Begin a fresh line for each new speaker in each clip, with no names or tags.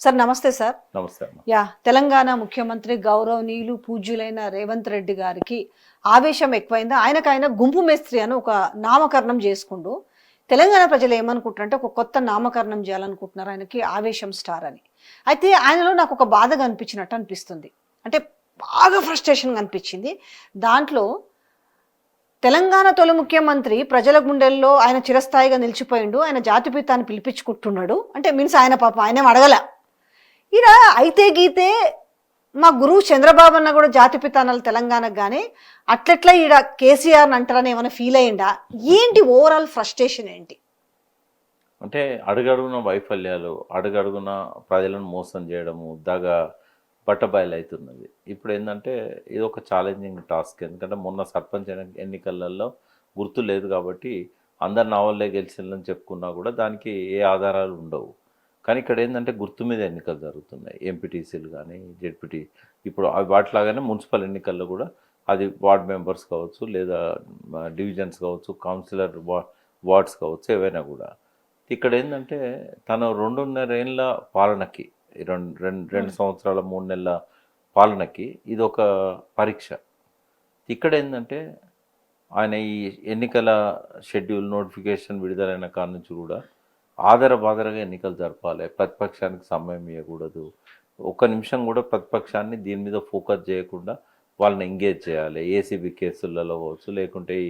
Sir నమస్తే sir.
నమస్తే అమ్మా.
తెలంగాణ ముఖ్యమంత్రి గౌరవనీయులు పూజ్యులైన రేవంత్ రెడ్డి గారికి ఆవేశం ఎక్కువైందా? ఆయన గుంపు మేస్త్రి అని ఒక నామకరణం చేసుకుంటూ తెలంగాణ ప్రజలు ఏమనుకుంటారంటే ఒక కొత్త నామకరణం చేయాలనుకుంటున్నారు ఆయనకి ఆవేశం స్టార్ అని. అయితే ఆయనలో నాకు ఒక బాధగా అనిపించినట్టు అనిపిస్తుంది. అంటే బాగా ఫ్రస్ట్రేషన్ అనిపించింది. దాంట్లో తెలంగాణ తొలి ముఖ్యమంత్రి ప్రజల గుండెల్లో ఆయన చిరస్థాయిగా నిలిచిపోయిండు, ఆయన జాతిపితాన్ని పిలిపించుకుంటున్నాడు అంటే మీన్స్ ఆయన పాపం ఆయనేం అడగల. ఈడ అయితే గీతే మా గురువు చంద్రబాబు అన్న కూడా జాతిపిత అనాలి తెలంగాణకు, కానీ అట్లెట్లా ఈడ కేసీఆర్ అంటారని ఏమైనా ఫీల్ అయ్యిందా? ఏంటి ఓవరాల్ ఫ్రస్ట్రేషన్ ఏంటి?
అంటే అడుగడుగున వైఫల్యాలు, అడుగడుగున ప్రజలను మోసం చేయడము, దాగా బట్టబయలు అవుతున్నది. ఇప్పుడు ఏంటంటే ఇది ఒక ఛాలెంజింగ్ టాస్క్. ఎందుకంటే మొన్న సర్పంచ్ ఎన్నికలలో గుర్తు లేదు కాబట్టి అందరు నా వల్లే గెలిచిందని చెప్పుకున్నా కూడా దానికి ఏ ఆధారాలు ఉండవు. కానీ ఇక్కడ ఏంటంటే గుర్తు మీద ఎన్నికలు జరుగుతున్నాయి. ఎంపీటీసీలు కానీ జెడ్పీటీ, ఇప్పుడు వాటిలాగానే మున్సిపల్ ఎన్నికల్లో కూడా అది వార్డ్ మెంబర్స్ కావచ్చు, లేదా డివిజన్స్ కావచ్చు, కౌన్సిలర్ వార్డ్స్ కావచ్చు, ఏవైనా కూడా. ఇక్కడ ఏంటంటే తను 2.5 ఏళ్ళ పాలనకి, రెండు సంవత్సరాల 3 నెలల పాలనకి ఇది ఒక పరీక్ష. ఇక్కడ ఏంటంటే ఆయన ఈ ఎన్నికల షెడ్యూల్ నోటిఫికేషన్ విడుదలైన కాడ నుంచి కూడా ఆదరబాదరగా ఎన్నికలు జరపాలి, ప్రతిపక్షానికి సమయం ఇవ్వకూడదు, ఒక్క నిమిషం కూడా ప్రతిపక్షాన్ని దీని మీద ఫోకస్ చేయకుండా వాళ్ళని ఎంగేజ్ చేయాలి. ఏసీబీ కేసులలో కావచ్చు, లేకుంటే ఈ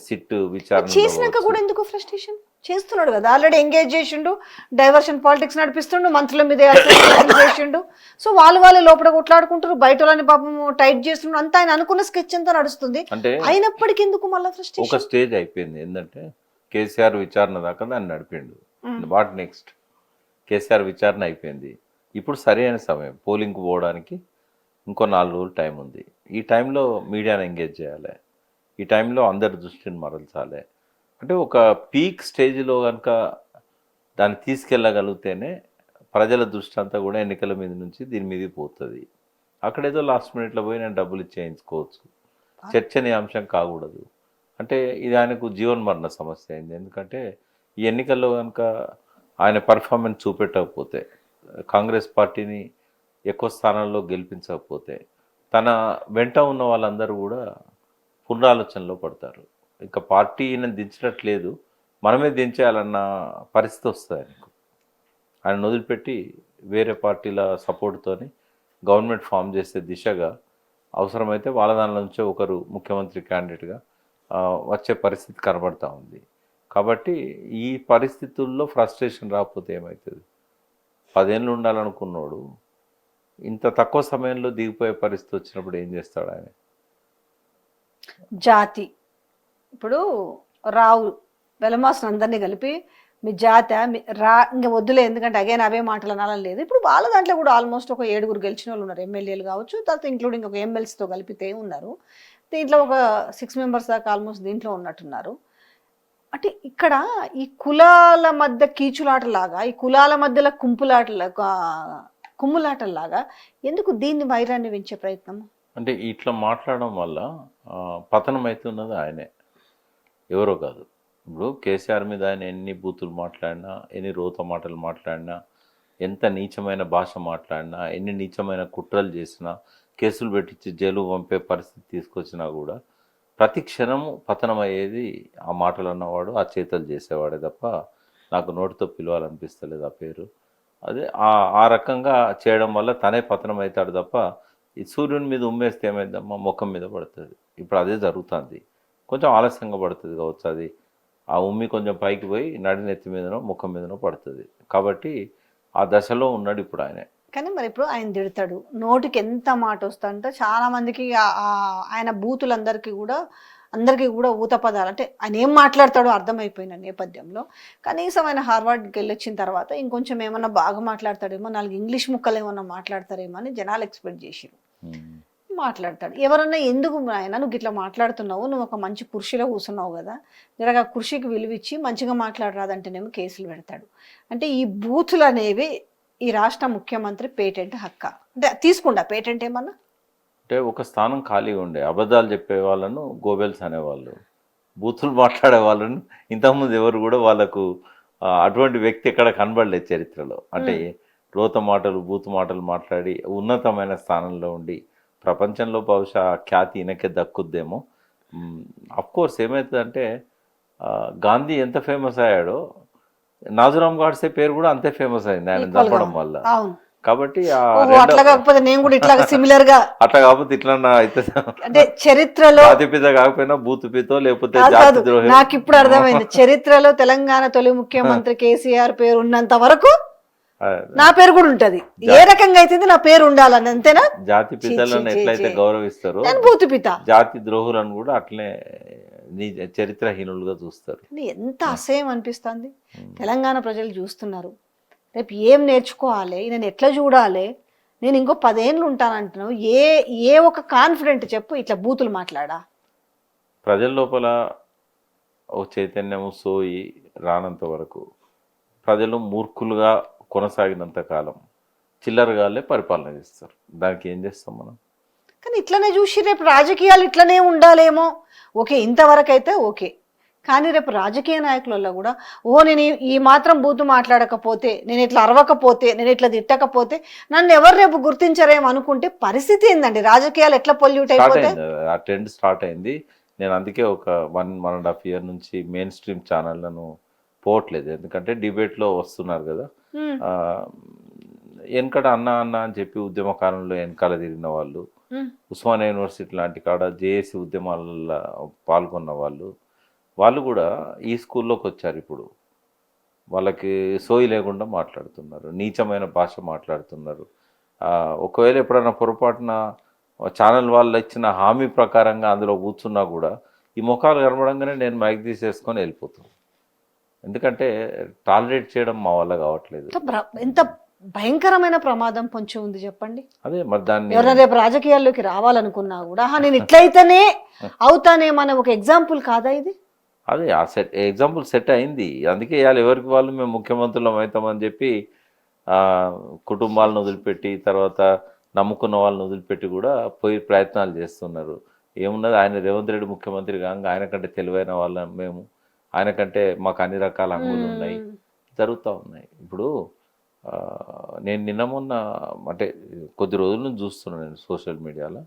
సిట్ విచారణ
చేసినాక కూడా ఎందుకు ఫ్రస్ట్రేషన్ చేస్తున్నాడు కదా, ఆల్రెడీ ఎంగేజ్ చేసిండు, డైవర్షన్ పాలిటిక్స్ నడిపిస్తుండు, మంత్రుల మీద చేసిండు. సో వాళ్ళు లోపల కొట్లాడుకుంటారు, బయట వాళ్ళని పాపం టైట్ చేస్తుండ్రు, అంతా ఆయన అనుకున్న స్కెచ్ అంతా నడుస్తుంది.
అంటే
అయినప్పటికీ ఎందుకు మళ్ళీ ఫ్రస్ట్రేషన్?
ఒక స్టేజ్ అయిపోయింది. ఏంటంటే కేసీఆర్ విచారణ దాకా దాన్ని నడిపిండు. What next? కేసీఆర్ విచారణ అయిపోయింది. ఇప్పుడు సరైన సమయం పోలింగ్కి పోవడానికి ఇంకో 4 రోజులు టైం ఉంది. ఈ టైంలో మీడియాను ఎంగేజ్ చేయాలి, ఈ టైంలో అందరి దృష్టిని మరల్చాలి. అంటే ఒక పీక్ స్టేజ్లో కనుక దాన్ని తీసుకెళ్ళగలిగితేనే ప్రజల దృష్టి అంతా కూడా ఎన్నికల మీద నుంచి దీని మీదకి పోతుంది. అక్కడేదో లాస్ట్ మినిట్లో పోయి నేను డబ్బులు ఇచ్చేయించుకోవచ్చు, చర్చనీయాంశం కాకూడదు. అంటే ఇది ఆయనకు జీవన్మరణ సమస్య అయింది. ఎందుకంటే ఈ ఎన్నికల్లో కనుక ఆయన పర్ఫార్మెన్స్ చూపెట్టకపోతే, కాంగ్రెస్ పార్టీని ఎక్కువ స్థానాల్లో గెలిపించకపోతే తన వెంట ఉన్న వాళ్ళందరూ కూడా పునరాలోచనలో పడతారు. ఇంకా పార్టీని దించట్లేదు, మనమే దించేయాలన్న పరిస్థితి వస్తుంది ఆయనకు. ఆయన వదిలిపెట్టి వేరే పార్టీల సపోర్ట్తోని గవర్నమెంట్ ఫామ్ చేసే దిశగా అవసరమైతే వాళ్ళ దానిలో నుంచే ఒకరు ముఖ్యమంత్రి క్యాండిడేట్గా వచ్చే పరిస్థితి కనబడతా ఉంది. కాబట్టి ఈ పరిస్థితుల్లో ఫ్రస్ట్రేషన్ రాకపోతే ఏమవుతుంది? 10 ఏళ్ళు ఉండాలనుకున్నాడు, ఇంత తక్కువ సమయంలో దిగిపోయే పరిస్థితి వచ్చినప్పుడు ఏం చేస్తాడు ఆయన?
జాతి ఇప్పుడు రావు వెలమాసిన అందరినీ కలిపి మీ జాత ఇంకా వద్దులే, ఎందుకంటే అగైన్ అవే మాటలు అనాలని లేదు. ఇప్పుడు వాళ్ళ దాంట్లో కూడా ఆల్మోస్ట్ ఒక 7 గెలిచిన వాళ్ళు ఉన్నారు, ఎమ్మెల్యేలు కావచ్చు, తర్వాత ఇంక్లూడింగ్ ఒక ఎమ్మెల్సీతో కలిపితే ఉన్నారు. దీంట్లో ఒక 6 మెంబర్స్ దాకా ఆల్మోస్ట్ దీంట్లో ఉన్నట్టున్నారు. అంటే ఇక్కడ ఈ కులాల మధ్య కీచులాటలాగా, ఈ కులాల మధ్యలో కుమ్ములాటలాగా ఎందుకు దీన్ని వైరాన్ని పెంచే ప్రయత్నం?
అంటే ఇట్లా మాట్లాడడం వల్ల పతనం అవుతున్నది ఆయనే, ఎవరో కాదు. ఇప్పుడు కేసీఆర్ మీద ఆయన ఎన్ని బూతులు మాట్లాడినా, ఎన్ని రోత మాటలు మాట్లాడినా, ఎంత నీచమైన భాష మాట్లాడినా, ఎన్ని నీచమైన కుట్రలు చేసినా, కేసులు పెట్టించి జైలు పంపే పరిస్థితి తీసుకొచ్చినా కూడా ప్రతి క్షణము పతనం అయ్యేది ఆ మాటలు అన్నవాడు, ఆ చేతలు చేసేవాడే తప్ప నాకు నోటితో పిలవాలనిపిస్తలేదు ఆ పేరు. అదే ఆ రకంగా చేయడం వల్ల తనే పతనం అవుతాడు తప్ప ఈ సూర్యుని మీద ఉమ్మేస్తే ఏమైందమ్మా, ముఖం మీద పడుతుంది. ఇప్పుడు అదే జరుగుతుంది. కొంచెం ఆలస్యంగా పడుతుంది కావచ్చు, అది ఆ ఉమ్మి కొంచెం పైకి పోయి నడినెత్తి మీదనో ముఖం మీదనో పడుతుంది. కాబట్టి ఆ దశలో ఉన్నాడు ఇప్పుడు ఆయన.
కానీ మరి ఇప్పుడు ఆయన తిడతాడు, నోటికి ఎంత మాట వస్తుందంటే చాలా మందికి ఆయన బూతులందరికీ కూడా ఊత పదాలు, అంటే ఆయన ఏం మాట్లాడతాడో అర్థమైపోయిన నేపథ్యంలో కనీసం ఆయన హార్వర్డ్కి వెళ్ళొచ్చిన తర్వాత ఇంకొంచెం ఏమన్నా బాగా మాట్లాడతాడేమో, 4 ఇంగ్లీష్ ముక్కలు ఏమన్నా మాట్లాడతారేమో అని జనాలు ఎక్స్పెక్ట్ చేసిరు. మాట్లాడతాడు. ఎవరన్నా ఎందుకు ఆయన నువ్వు ఇట్లా మాట్లాడుతున్నావు, నువ్వు ఒక మంచి కుర్చీలో కూర్చున్నావు కదా, జరగా కుర్చీకి విలువిచ్చి మంచిగా మాట్లాడరాదంటేనేమో కేసులు పెడతాడు. అంటే ఈ బూతులు అనేవి ఈ రాష్ట్ర ముఖ్యమంత్రి పేటెంట్ హక్క అంటే తీసుకుండా పేటెంట్ ఏమన్నా?
అంటే ఒక స్థానం ఖాళీగా ఉండే, అబద్ధాలు చెప్పే వాళ్ళను గోబెల్స్ అనేవాళ్ళు, బూతులు మాట్లాడే వాళ్ళను ఇంతకుముందు ఎవరు కూడా వాళ్ళకు అటువంటి వ్యక్తి ఎక్కడ కనబడలేదు చరిత్రలో. అంటే రోత మాటలు బూతు మాటలు మాట్లాడి ఉన్నతమైన స్థానంలో ఉండి ప్రపంచంలో బహుశా ఆ ఖ్యాతి ఈయనకే దక్కుద్దేమో. కోర్స్ ఏమవుతుందంటే గాంధీ ఎంత ఫేమస్ అయ్యాడో నాథురామ్ గాడ్సే పేరు కూడా అంతే ఫేమస్ అయింది ఆయన
Equal గా
చంపడం
ఉంది.
వల్ల.
అవును.
కాబట్టి
ఓహో, అట్లా కాకపోతే నేను కూడా ఇట్లా సిమిలర్ గా
అట్లా కాకపోతే ఇట్లా అయితే
అంటే చరిత్రలో
జాతిపిత కాకపోయినా బూతుపితో లేకపోతే
కాదు
జాతి
కాదు,
ద్రోహి.
నాకు ఇప్పుడు అర్థమైంది. చరిత్రలో తెలంగాణ తొలి ముఖ్యమంత్రి కేసీఆర్ పేరు ఉన్నంత వరకు నా పేరు కూడా ఉంటది. ఏ రకంగా అయితే నా పేరు ఉండాలని, అంతేనా?
జాతి పితలను ఎట్లయితే గౌరవిస్తారో
నేను భూతిపిత.
జాతి ద్రోహులను కూడా అట్లే చరిత్రహీనులుగా చూస్తారు.
ఎంత అసహ్యం అనిపిస్తుంది. తెలంగాణ ప్రజలు చూస్తున్నారు. రేపు ఏం నేర్చుకోవాలి, నేను ఎట్లా చూడాలి, నేను ఇంకో 10 ఏళ్ళు ఉంటానంటున్నావు, ఏ ఒక కాన్ఫిడెంట్ చెప్పు ఇట్లా బూతులు మాట్లాడా?
ప్రజల లోపల ఓ చైతన్యము సోయి రానంత వరకు, ప్రజలు మూర్ఖులుగా కొనసాగినంత కాలం చిల్లరగాలే పరిపాలన చేస్తారు. దానికి ఏం చేస్తాం మనం?
కానీ ఇట్లనే చూసి రేపు రాజకీయాలు ఇట్లనే ఉండాలేమో. ఓకే, ఇంతవరకు అయితే ఓకే. కానీ రేపు రాజకీయ నాయకులలో కూడా నేను ఈ మాత్రం బూతు మాట్లాడకపోతే, నేను ఇట్లా అరవకపోతే, నేను ఇట్లా తిట్టకపోతే నన్ను ఎవరు రేపు గుర్తించరేమో అనుకుంటే పరిస్థితి ఏందండి? రాజకీయాలు ఎట్లా పొల్యూట్ అయిపోతే
ఆ ట్రెండ్ స్టార్ట్ అయింది. నేను అందుకే ఒక 1.5 year నుంచి మెయిన్ స్ట్రీమ్ ఛానళ్లను పోవట్లేదు. ఎందుకంటే డిబేట్లో వస్తున్నారు కదా. వెనకట అన్న అని చెప్పి ఉద్యమకాలంలో వెనకాల తిరిగిన వాళ్ళు, ఉస్మానియా యూనివర్సిటీ లాంటి కాడ జేఏసీ ఉద్యమాలలో పాల్గొన్న వాళ్ళు కూడా ఈ స్కూల్లోకి వచ్చారు. ఇప్పుడు వాళ్ళకి సోయి లేకుండా మాట్లాడుతున్నారు, నీచమైన భాష మాట్లాడుతున్నారు. ఒకవేళ ఎప్పుడైనా పొరపాటున ఛానల్ వాళ్ళు ఇచ్చిన హామీ ప్రకారంగా అందులో కూర్చున్నా కూడా ఈ ముఖాలు కనబడంగానే నేను మైక్ తీసేసుకొని వెళ్ళిపోతాను. ఎందుకంటే టాలరేట్ చేయడం మా వల్ల కావట్లేదు.
ఎంత భయంకరమైన ప్రమాదం పొంచి ఉంది చెప్పండి.
అదే మరి దాన్ని
ఎవరైనా రేపు రాజకీయాల్లోకి రావాలనుకున్నా కూడా నేను ఇట్లయితేనే అవుతానేమనే ఒక ఎగ్జాంపుల్ కాదా ఇది?
అదే ఆ ఎగ్జాంపుల్ సెట్ అయింది. అందుకే ఇవాళ ఎవరికి వాళ్ళు మేము ముఖ్యమంత్రులం అవుతామని చెప్పి కుటుంబాలను వదిలిపెట్టి, తర్వాత నమ్ముకున్న వాళ్ళని వదిలిపెట్టి కూడా పోయి ప్రయత్నాలు చేస్తున్నారు. ఏమున్నది, ఆయన రేవంత్ రెడ్డి ముఖ్యమంత్రి కాగా ఆయన కంటే తెలివైన వాళ్ళం మేము, ఆయన కంటే మాకు అన్ని రకాల హంగులు ఉన్నాయి, జరుగుతూ ఉన్నాయి. ఇప్పుడు నేను నిన్న మొన్న అంటే కొద్ది రోజుల నుంచి చూస్తున్నాను నేను సోషల్ మీడియాలో,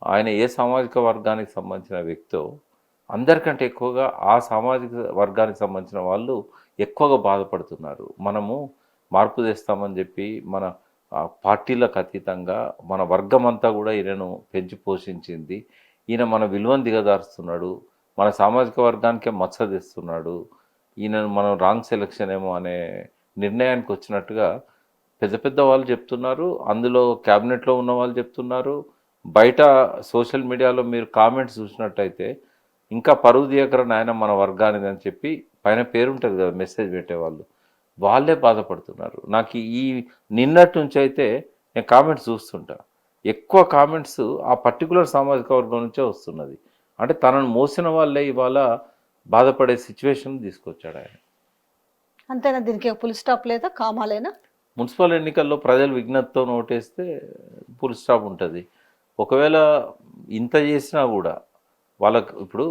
ఆయన ఏ సామాజిక వర్గానికి సంబంధించిన వ్యక్తో అందరికంటే ఎక్కువగా ఆ సామాజిక వర్గానికి సంబంధించిన వాళ్ళు ఎక్కువగా బాధపడుతున్నారు. మనము మార్పు తెస్తామని చెప్పి మన పార్టీలకు అతీతంగా మన వర్గం అంతా కూడా ఈయనను పెంచి పోషించింది, ఈయన మన విలువను దిగదారుస్తున్నాడు, మన సామాజిక వర్గానికే మచ్చ తెస్తున్నాడు, ఈయనను మనం రాంగ్ సెలక్షన్ ఏమో అనే నిర్ణయానికి వచ్చినట్టుగా పెద్ద పెద్ద వాళ్ళు చెప్తున్నారు. అందులో క్యాబినెట్లో ఉన్న వాళ్ళు చెప్తున్నారు. బయట సోషల్ మీడియాలో మీరు కామెంట్స్ చూసినట్టయితే ఇంకా పరువు తీయకరని ఆయన మన వర్గానిది అని చెప్పి పైన పేరుంటుంది కదా మెసేజ్ పెట్టేవాళ్ళు, వాళ్ళే బాధపడుతున్నారు. నాకు ఈ నిన్నటి నుంచి అయితే నేను కామెంట్స్ చూస్తుంటా, ఎక్కువ కామెంట్స్ ఆ పర్టికులర్ సామాజిక వర్గం నుంచే వస్తున్నది. అంటే తనను మోసిన వాళ్ళే ఇవాళ బాధపడే సిచ్యువేషన్ తీసుకొచ్చాడు ఆయన.
అంతేనా? దీనికి ఫుల్ స్టాప్ లేదా, కామాలేనా?
మున్సిపల్ ఎన్నికల్లో ప్రజలు విజ్ఞతతో ఓటేస్తే ఫుల్ స్టాప్ ఉంటుంది. ఒకవేళ ఇంత చేసినా కూడా వాళ్ళకు ఇప్పుడు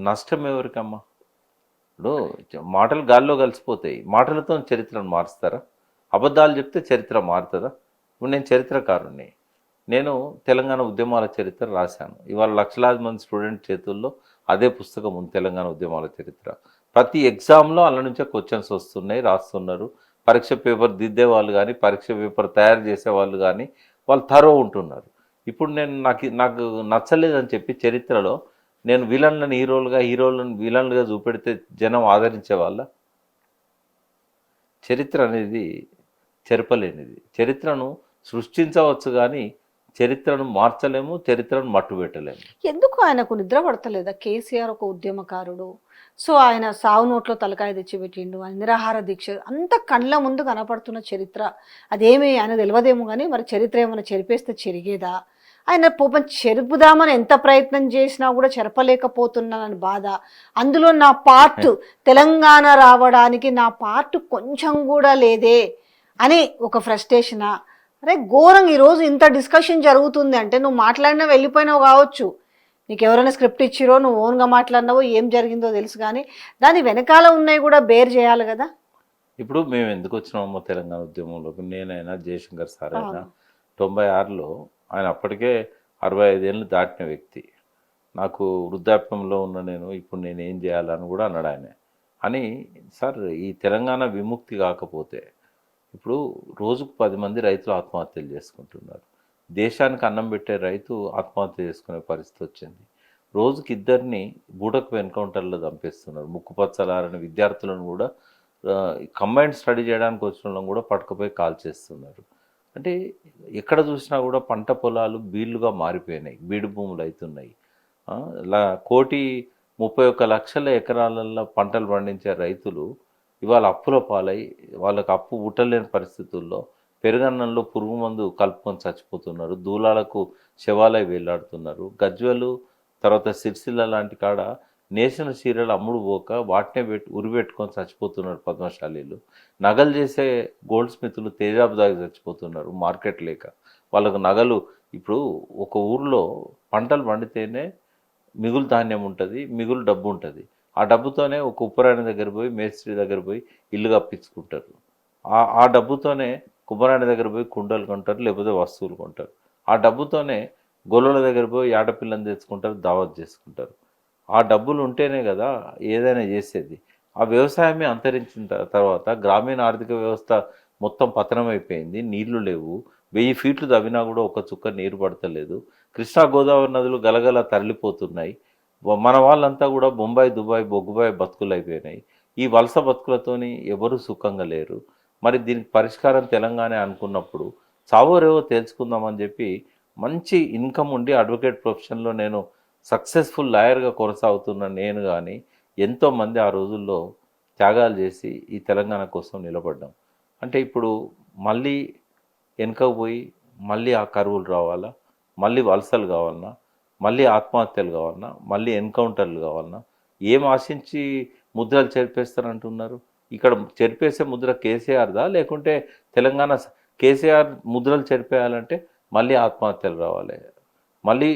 నష్టం ఎవరికమ్మా? ఇప్పుడు మాటలు గాల్లో కలిసిపోతాయి, మాటలతో చరిత్రను మారుస్తారా? అబద్ధాలు చెప్తే చరిత్ర మారుతుందా? ఇప్పుడు నేను చరిత్రకారుణ్ణి, నేను తెలంగాణ ఉద్యమాల చరిత్ర రాశాను. ఇవాళ లక్షలాది మంది స్టూడెంట్ చేతుల్లో అదే పుస్తకం ఉంది, తెలంగాణ ఉద్యమాల చరిత్ర. ప్రతి ఎగ్జామ్లో అల్ల నుంచే క్వశ్చన్స్ వస్తున్నాయి, రాస్తున్నారు. పరీక్ష పేపర్ దిద్దే వాళ్ళు కానీ, పరీక్ష పేపర్ తయారు చేసే వాళ్ళు కానీ వాళ్ళు థరో ఉంటున్నారు. ఇప్పుడు నేను నాకు నచ్చలేదని చెప్పి చరిత్రలో నేను విలన్లను హీరోలను విలన్లుగా చూపెడితే జనం ఆదరించే వాళ్ళ? చరిత్ర అనేది చెరపలేనిది. చరిత్రను సృష్టించవచ్చు కానీ చరిత్రను మార్చలేము, చరిత్రను మట్టుబెట్టలేము.
ఎందుకు ఆయనకు నిద్ర పడతలేదా? కేసీఆర్ ఒక ఉద్యమకారుడు, సో ఆయన సావు నోట్లో తలకాయ తెచ్చిపెట్టిండు, ఆయన నిరాహార దీక్ష అంత కళ్ళ ముందు కనపడుతున్న చరిత్ర, అదేమి ఆయన తెలియదేమో కానీ మరి చరిత్ర ఏమైనా చెరిపేస్తే చెరిగేదా? ఆయన పాపం చెరుపుదామని ఎంత ప్రయత్నం చేసినా కూడా చెరపలేకపోతున్నానని బాధ, అందులో నా పార్ట్ తెలంగాణ రావడానికి నా పార్ట్ కొంచెం కూడా లేదే అని ఒక ఫ్రస్ట్రేషనా? అరే ఘోరంగా ఈరోజు ఇంత డిస్కషన్ జరుగుతుంది అంటే నువ్వు మాట్లాడినా వెళ్ళిపోయినావు కావచ్చు, నీకు ఎవరైనా స్క్రిప్ట్ ఇచ్చిరో, నువ్వు ఓన్గా మాట్లాడినావో, ఏం జరిగిందో తెలుసు, కానీ దాని వెనకాల ఉన్నాయి కూడా బేర్ చేయాలి కదా.
ఇప్పుడు మేము ఎందుకు వచ్చినామో తెలంగాణ ఉద్యమంలోకి, నేనైనా జయశంకర్ సార్ అయినా,
అవును.
96లో ఆయన అప్పటికే 65 ఏళ్ళు దాటిన వ్యక్తి. నాకు వృద్ధాప్యంలో ఉన్న నేను ఇప్పుడు నేను ఏం చేయాలని కూడా అన్నాడు ఆయన. అని సార్ ఈ తెలంగాణ విముక్తి కాకపోతే ఇప్పుడు రోజుకు 10 మంది రైతులు ఆత్మహత్యలు చేసుకుంటున్నారు. దేశానికి అన్నం పెట్టే రైతు ఆత్మహత్య చేసుకునే పరిస్థితి వచ్చింది. రోజుకి ఇద్దరిని బూటకు ఎన్కౌంటర్లో చంపేస్తున్నారు. ముక్కుపచ్చలారని విద్యార్థులను కూడా కంబైన్డ్ స్టడీ చేయడానికి వచ్చిన వాళ్ళని కూడా పట్టుకుపోయి కాల్ చేస్తున్నారు. అంటే ఎక్కడ చూసినా కూడా పంట పొలాలు బీళ్లుగా మారిపోయినాయి, బీడు భూములు అవుతున్నాయి. ఆ, 1,31,00,000 ఎకరాలలో పంటలు పండించే రైతులు ఇవాళ అప్పుల పాలై వాళ్ళకి అప్పు ఉట్టలేని పరిస్థితుల్లో పెరుగన్నంలో పురుగు మందు కలుపుకొని చచ్చిపోతున్నారు. దూలాలకు శవాలై వేలాడుతున్నారు. గజ్వెలు తర్వాత సిరిసిల్ల లాంటి కాడ నేసిన చీరలు అమ్ముడు పోక వాటినే ఉరిపెట్టుకొని చచ్చిపోతున్నారు పద్మశాలీలు. నగలు చేసే గోల్డ్ స్మిత్లు తేజాబు దాగి చచ్చిపోతున్నారు మార్కెట్ లేక. వాళ్ళకు నగలు ఇప్పుడు ఒక ఊర్లో పంటలు పండితేనే మిగులు ధాన్యం ఉంటుంది, మిగులు డబ్బు ఉంటుంది. ఆ డబ్బుతోనే ఒక ఉప్పరాయన దగ్గర పోయి మేస్త్రి దగ్గర పోయి ఇల్లు కప్పించుకుంటారు. ఆ డబ్బుతోనే కుమ్మరాయన దగ్గర పోయి కుండలు కొంటారు, లేకపోతే వస్తువులు కొంటారు. ఆ డబ్బుతోనే గొల్లల దగ్గర పోయి ఆడపిల్లని తెచ్చుకుంటారు, దావత్ చేసుకుంటారు. ఆ డబ్బులు ఉంటేనే కదా ఏదైనా చేసేది. ఆ వ్యవసాయమే అంతరించిన తర్వాత గ్రామీణ ఆర్థిక వ్యవస్థ మొత్తం పతనమైపోయింది. నీళ్లు లేవు. 1000 ఫీట్లు తవ్వినా కూడా ఒక చుక్క నీరు పడతలేదు. కృష్ణా గోదావరి నదులు గలగల తరలిపోతున్నాయి. మన వాళ్ళంతా కూడా బొంబాయి దుబాయ్ బొగ్గుబాయి బతుకులు అయిపోయినాయి. ఈ వలస బతుకులతోని ఎవరు సుఖంగా లేరు. మరి దీనికి పరిష్కారం తెలంగాణ అనుకున్నప్పుడు చావోరేవో తేల్చుకుందామని చెప్పి మంచి ఇన్కమ్ ఉండి అడ్వకేట్ ప్రొఫెషన్లో నేను సక్సెస్ఫుల్ లాయర్గా కొనసాగుతున్న నేను కానీ ఎంతోమంది ఆ రోజుల్లో త్యాగాలు చేసి ఈ తెలంగాణ కోసం నిలబడ్డాం. అంటే ఇప్పుడు మళ్ళీ వెనుకకు పోయి మళ్ళీ ఆ కరువులు రావాలా, మళ్ళీ వలసలు కావాలన్నా, మళ్ళీ ఆత్మహత్యలు కావాలన్నా, మళ్ళీ ఎన్కౌంటర్లు కావాలన్నా, ఏం ఆశించి ముద్రలు చెరిపేస్తారంటున్నారు? ఇక్కడ చెరిపేసే ముద్ర కేసీఆర్దా, లేకుంటే తెలంగాణ కేసీఆర్ ముద్రలు చెరిపేయాలంటే మళ్ళీ ఆత్మహత్యలు రావాలి, మళ్ళీ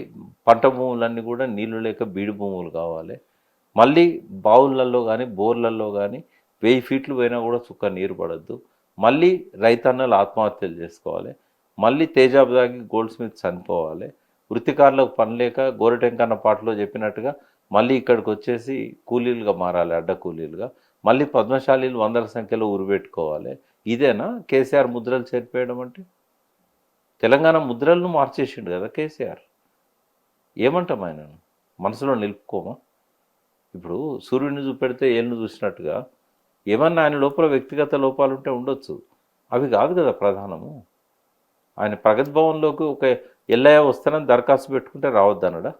పంట భూములన్నీ కూడా నీళ్లు లేక బీడు భూములు కావాలి, మళ్ళీ బావులలో కానీ బోర్లలో కానీ 1000 ఫీట్లు పోయినా కూడా చుక్క నీరు పడద్దు, మళ్ళీ రైతన్నలు ఆత్మహత్యలు చేసుకోవాలి, మళ్ళీ తేజాబు దాగి గోల్డ్ స్మిత్ చనిపోవాలి, వృత్తికారులకు పని లేక గోరటెంకన్న పాటలో చెప్పినట్టుగా మళ్ళీ ఇక్కడికి వచ్చేసి కూలీలుగా మారాలి, అడ్డ కూలీలుగా, మళ్ళీ పద్మశాలీలు వందల సంఖ్యలో ఉరిపెట్టుకోవాలి. ఇదేనా కేసీఆర్ ముద్రలు చేరిపోయడం అంటే? తెలంగాణ ముద్రలను మార్చేసిండు కదా కేసీఆర్. ఏమంటాం ఆయనను? మనసులో నిలుపుకోమా? ఇప్పుడు సూర్యుడిని చూపెడితే ఏళ్ళను చూసినట్టుగా ఏమన్నా ఆయన లోపల వ్యక్తిగత లోపాలు ఉంటే ఉండొచ్చు. అవి కాదు కదా ప్రధానము. ఆయన ప్రగతి భవన్లోకి ఒక ఎల్ఐ వస్తానని దరఖాస్తు పెట్టుకుంటే రావద్దనడా?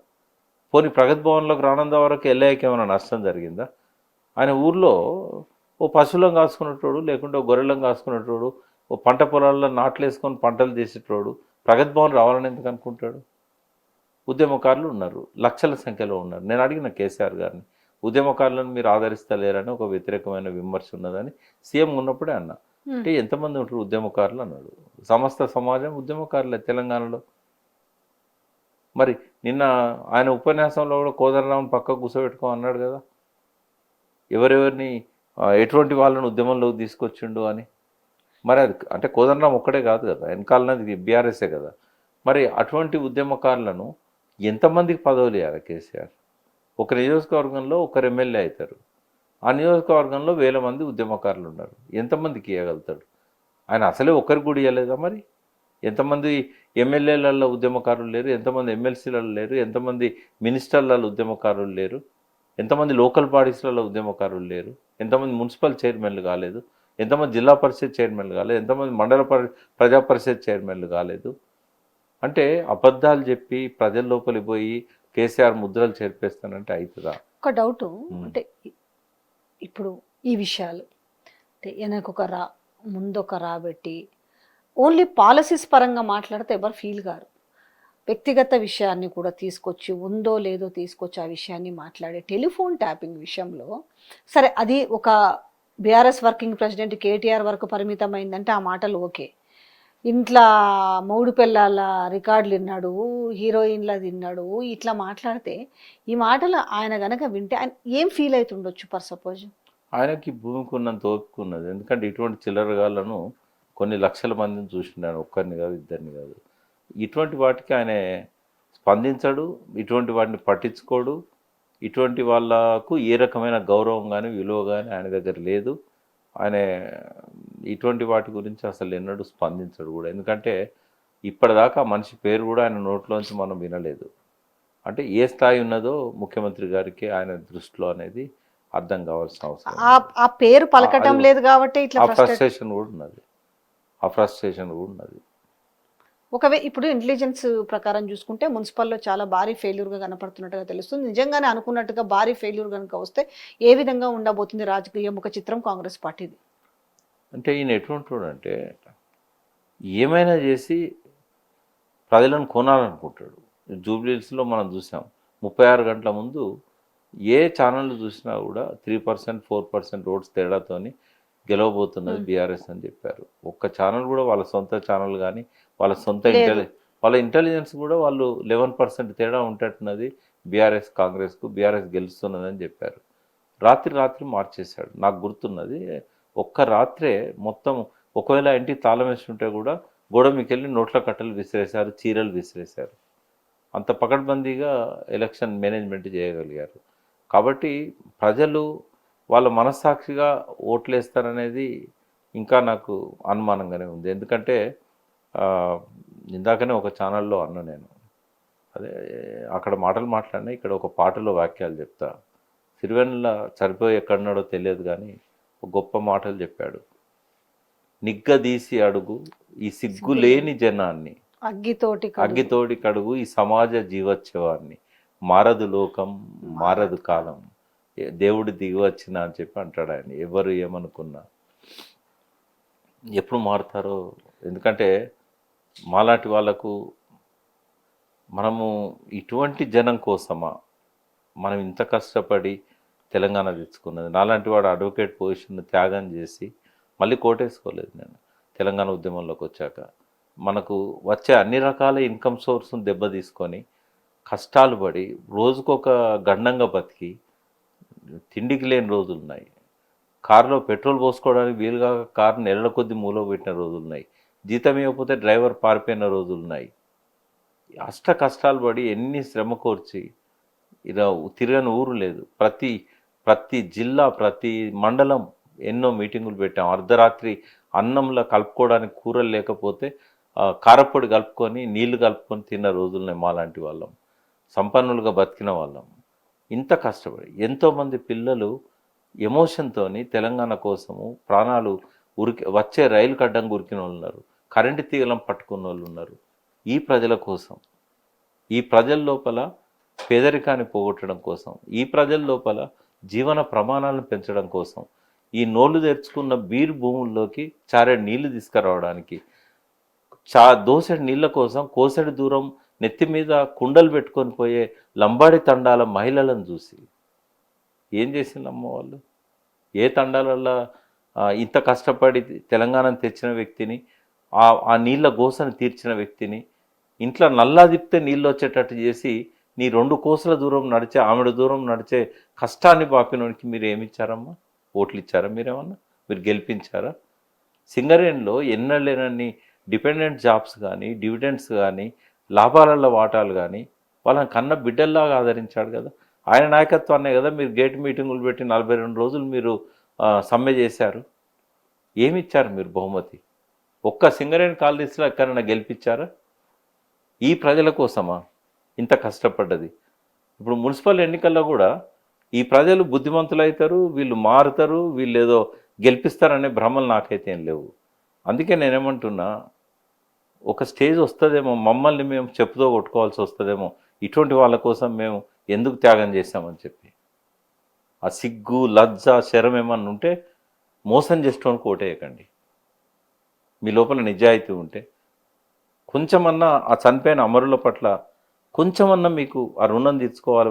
పోనీ ప్రగతి భవన్లోకి రానంత వరకు ఎల్ఐకి ఏమైనా నష్టం జరిగిందా? ఆయన ఊర్లో ఓ పశువులను కాసుకునేటోడు, లేకుంటే ఓ గొర్రెలను కాసుకునేటోడు, ఓ పంట పొలాల్లో నాట్లు వేసుకొని పంటలు చేసేటోడు ప్రగతి భవన్ రావాలని ఎందుకు అనుకుంటాడు? ఉద్యమకారులు ఉన్నారు, లక్షల సంఖ్యలో ఉన్నారు. నేను అడిగిన కేసీఆర్ గారిని, ఉద్యమకారులను మీరు ఆదరిస్తలేరని ఒక వ్యతిరేకమైన విమర్శ ఉన్నదని సీఎం ఉన్నప్పుడే అన్నా. అంటే ఎంతమంది ఉంటారు ఉద్యమకారులు అన్నాడు. సమస్త సమాజం ఉద్యమకారులే తెలంగాణలో. మరి నిన్న ఆయన ఉపన్యాసంలో కూడా కోదండరాంని పక్కకు కూర్చోబెట్టుకో అన్నాడు కదా, ఎవరెవరిని ఎటువంటి వాళ్ళని ఉద్యమంలోకి తీసుకొచ్చిండు అని. మరి అది అంటే కోదండరాం ఒక్కడే కాదు కదా, వెనకాలన్నది బీఆర్ఎస్ఏ కదా. మరి అటువంటి ఉద్యమకారులను ఎంతమందికి పదవులు ఇవ్వాలి కేసీఆర్? ఒక నియోజకవర్గంలో ఒకరు ఎమ్మెల్యే అవుతారు, ఆ నియోజకవర్గంలో 1000 మంది ఉద్యమకారులు ఉన్నారు. ఎంతమందికి ఇవ్వగలుగుతాడు ఆయన? అసలే ఒకరికి కూడా ఇవ్వలేదా? మరి ఎంతమంది ఎమ్మెల్యేలలో ఉద్యమకారులు లేరు, ఎంతమంది ఎమ్మెల్సీలలో లేరు, ఎంతమంది మినిస్టర్లలో ఉద్యమకారులు లేరు, ఎంతమంది లోకల్ బాడీస్లలో ఉద్యమకారులు లేరు, ఎంతమంది మున్సిపల్ చైర్మన్లు కాలేదు, ఎంతమంది జిల్లా పరిషత్ చైర్మన్లు కాలేదు, ఎంతమంది మండల ప్రజా పరిషత్ చైర్మన్లు కాలేదు. అంటే అబద్ధాలు చెప్పి ప్రజల లోపలికి పోయి కేసీఆర్ ముద్రలు చేర్పేస్తానంటే అవుతుందా?
ఒక డౌటు అంటే ఇప్పుడు ఈ విషయాలు అంటే వెనకొక రా ముందొక రాబెట్టి ఓన్లీ పాలసీస్ పరంగా మాట్లాడితే ఎవరు ఫీల్ గారు. వ్యక్తిగత విషయాన్ని కూడా తీసుకొచ్చి ఉందో లేదో తీసుకొచ్చి ఆ విషయాన్ని మాట్లాడే టెలిఫోన్ ట్యాపింగ్ విషయంలో సరే అది ఒక బీఆర్ఎస్ వర్కింగ్ ప్రెసిడెంట్ కేటీఆర్ వరకు పరిమితమైందంటే ఆ మాటలు ఓకే. ఇంట్లో మూడు పిల్లల రికార్డులు విన్నాడు, హీరోయిన్ల తిన్నాడు, ఇట్లా మాట్లాడితే ఈ మాటలు ఆయన గనక వింటే ఆయన ఏం ఫీల్ అవుతుండొచ్చు? ఫర్ సపోజ్
ఆయనకి భూమికి ఉన్నంత ఓపిక ఉన్నది. ఎందుకంటే ఇటువంటి చిల్లరగాళ్ళను కొన్ని లక్షల మందిని చూసినాను, ఒక్కరిని కాదు ఇద్దరిని కాదు. ఇటువంటి వాటికి ఆయన స్పందించడు, ఇటువంటి వాటిని పట్టించుకోడు. ఇటువంటి వాళ్ళకు ఏ రకమైన గౌరవం కానీ విలువ కానీ ఆయన దగ్గర లేదు. ఆయన ఇటువంటి వాటి గురించి అసలు ఎన్నడూ స్పందించడు కూడా. ఎందుకంటే ఇప్పటిదాకా మనిషి పేరు కూడా ఆయన నోట్లోంచి మనం వినలేదు. అంటే ఏ స్థాయి ఉన్నదో ముఖ్యమంత్రి గారికి ఆయన దృష్టిలో అనేది అర్థం కావాల్సిన అవసరం.
ఆ పేరు పలకటం లేదు కాబట్టి ఇట్లా
ఆ ఫ్రస్ట్రేషన్ కూడా ఉన్నది, ఆ ఫ్రస్ట్రేషన్ కూడా ఉన్నది.
ఇప్పుడు ఇంటెలిజెన్స్ ప్రకారం చూసుకుంటే మున్సిపల్లో చాలా భారీ ఫెయిల్యూర్గా కనపడుతున్నట్టుగా తెలుస్తుంది. నిజంగానే అనుకున్నట్టుగా భారీ ఫెయిల్యూర్ కనుక వస్తే ఏ విధంగా ఉండబోతుంది రాజకీయ ముఖ చిత్రం కాంగ్రెస్ పార్టీది?
అంటే ఈయన ఎటువంటి అంటే ఏమైనా చేసి ప్రజలను కొనాలనుకుంటాడు. జూబ్లీహిల్స్లో మనం చూసాం, 36 గంటల ముందు ఏ ఛానల్ చూసినా కూడా 3%, 4% ఓట్స్ తేడాతోని గెలవబోతున్నది బీఆర్ఎస్ అని చెప్పారు. ఒక్క ఛానల్ కూడా వాళ్ళ సొంత ఛానల్ కానీ వాళ్ళ ఇంటెలిజెన్స్ కూడా వాళ్ళు 11% తేడా ఉంటట్టున్నది బీఆర్ఎస్ కాంగ్రెస్కు, బీఆర్ఎస్ గెలుస్తున్నదని చెప్పారు. రాత్రి మార్చేశాడు. నాకు గుర్తున్నది, ఒక్క రాత్రే మొత్తం. ఒకవేళ ఇంటికి తాళం వేసి ఉంటే కూడా గోడ మీకెళ్ళి నోట్ల కట్టలు విసిరేశారు, చీరలు విసిరేశారు. అంత పకడ్బందీగా ఎలక్షన్ మేనేజ్మెంట్ చేయగలిగారు. కాబట్టి ప్రజలు వాళ్ళ మనస్సాక్షిగా ఓట్లేస్తారనేది ఇంకా నాకు అనుమానంగానే ఉంది. ఎందుకంటే ఇందాకనే ఒక ఛానల్లో అన్నా నేను, అదే అక్కడ మాటలు మాట్లాడినా, ఇక్కడ ఒక పాటలో వాక్యాలు చెప్తా. సిరివెన్నెల చనిపోయి ఎక్కడున్నాడో తెలియదు కానీ ఒక గొప్ప మాటలు చెప్పాడు. నిగ్గదీసి అడుగు ఈ సిగ్గులేని జనాన్ని, అగ్గితోటి కడుగు ఈ సమాజ జీవోత్సవాన్ని, మారదు లోకం మారదు కాలం, దేవుడు దిగి వచ్చిన అని చెప్పి అంటాడు ఆయన. ఎవరు ఏమనుకున్నా ఎప్పుడు మారుతారో. ఎందుకంటే మాలాంటి వాళ్ళకు మనము ఇటువంటి జనం కోసమా మనం ఇంత కష్టపడి తెలంగాణ తెచ్చుకున్నది? నాలాంటి వాడు అడ్వకేట్ పొజిషన్ త్యాగం చేసి మళ్ళీ కోటేసుకోలేదు నేను తెలంగాణ ఉద్యమంలోకి వచ్చాక. మనకు వచ్చే అన్ని రకాల ఇన్కమ్ సోర్స్ను దెబ్బతీసుకొని కష్టాలు పడి రోజుకొక గండంగా బతికి తిండికి లేని రోజులు ఉన్నాయి. కారులో పెట్రోల్ పోసుకోవడానికి వీలుగా కారు నెలల కొద్ది మూలో పెట్టిన రోజులు ఉన్నాయి. జీతం ఇవ్వకపోతే డ్రైవర్ పారిపోయిన రోజులు ఉన్నాయి. అష్ట కష్టాలు పడి ఎన్ని శ్రమ కోర్చి ఇలా తిరగని ఊరు లేదు. ప్రతి జిల్లా, ప్రతి మండలం ఎన్నో మీటింగులు పెట్టాం. అర్ధరాత్రి అన్నంలో కలుపుకోవడానికి కూరలు లేకపోతే కారపొడి కలుపుకొని నీళ్లు కలుపుకొని తిన్న రోజులున్నాయి. మాలాంటి వాళ్ళం సంపన్నులుగా బతికిన వాళ్ళం ఇంత కష్టపడి. ఎంతోమంది పిల్లలు ఎమోషన్తో తెలంగాణ కోసము ప్రాణాలు వచ్చే రైలు కడ్డంగా ఉరికిన వాళ్ళు ఉన్నారు. కరెంటు తీగలం పట్టుకున్న వాళ్ళు ఉన్నారు. ఈ ప్రజల కోసం, ఈ ప్రజల లోపల పేదరికాన్ని పోగొట్టడం కోసం, ఈ ప్రజల లోపల జీవన ప్రమాణాలను పెంచడం కోసం, ఈ నోళ్లు తెరుచుకున్న బీరు భూముల్లోకి చారెడు నీళ్లు తీసుకురావడానికి, దోసెడు నీళ్ళ కోసం కోసెడు దూరం నెత్తి మీద కుండలు పెట్టుకొని పోయే లంబాడి తండాల మహిళలను చూసి ఏం చేసిందమ్మ వాళ్ళు? ఏ తండాలల్లో ఇంత కష్టపడి తెలంగాణను తెచ్చిన వ్యక్తిని, ఆ నీళ్ళ గోసను తీర్చిన వ్యక్తిని ఇంట్లో నల్లా తిప్పితే నీళ్ళు వచ్చేటట్టు చేసి నీ 2 కోసల దూరం నడిచే, ఆమెడ దూరం నడిచే కష్టాన్ని పాపినోడికి మీరు ఏమిచ్చారమ్మా? ఓట్లు ఇచ్చారా? మీరేమన్నా మీరు గెలిపించారా? సింగరేణిలో ఎన్నలేనన్ని డిపెండెంట్ జాబ్స్ కానీ, డివిడెండ్స్ కానీ, లాభాలలో వాటాలు కానీ వాళ్ళని కన్న బిడ్డల్లాగా ఆదరించాడు కదా. ఆయన నాయకత్వాన్నే కదా మీరు గేట్ మీటింగులు పెట్టి 42 రోజులు మీరు సమ్మె చేశారు. ఏమిచ్చారు మీరు బహుమతి? ఒక్క సింగరేణి కాలనీస్లో ఎక్కడైనా గెలిపించారా? ఈ ప్రజల కోసమా ఇంత కష్టపడ్డది? ఇప్పుడు మున్సిపల్ ఎన్నికల్లో కూడా ఈ ప్రజలు బుద్ధిమంతులు అవుతారు, వీళ్ళు మారుతారు, వీళ్ళు ఏదో గెలిపిస్తారనే భ్రమలు నాకైతే ఏం లేవు. అందుకే నేనేమంటున్నా, ఒక స్టేజ్ వస్తుందేమో మమ్మల్ని మేము చెప్పుతో కొట్టుకోవాల్సి వస్తుందేమో, ఇటువంటి వాళ్ళ కోసం మేము ఎందుకు త్యాగం చేశామని చెప్పి. ఆ సిగ్గు, లజ్జ, శరం ఏమన్నా ఉంటే మోసం చేసుకోవడానికి ఓటేయకండి. మీ లోపల నిజాయితీ ఉంటే కొంచెమన్నా ఆ చనిపోయిన అమరుల పట్ల కొంచెమన్నా మీకు ఆ రుణం తీర్చుకోవాలి.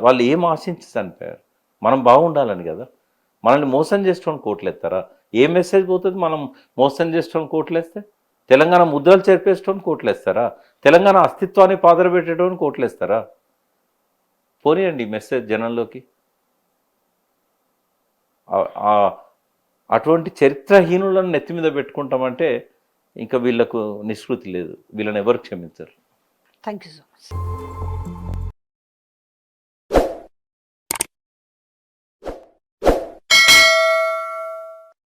వాళ్ళు ఏం ఆశించి చనిపోయారు? మనం బాగుండాలని కదా. మనల్ని మోసం చేసుకోవడానికి ఓట్లేస్తారా? ఏ మెసేజ్ పోతుంది మనం మోసం చేసుకోవడానికి ఓట్లేస్తే? తెలంగాణ ముద్రలు చేర్పేసుకోవడానికి ఓట్లేస్తారా? తెలంగాణ అస్తిత్వాన్ని పాదరబెట్టడానికి ఓట్లేస్తారా? పోనీయండి మెసేజ్ జనంలోకి. అటువంటి చరిత్రహీనులను నెత్తి మీద పెట్టుకుంటామంటే ఇంకా వీళ్ళకు నిష్కృతి లేదు, వీళ్ళని ఎవరు క్షమించరు.
Thank you so much.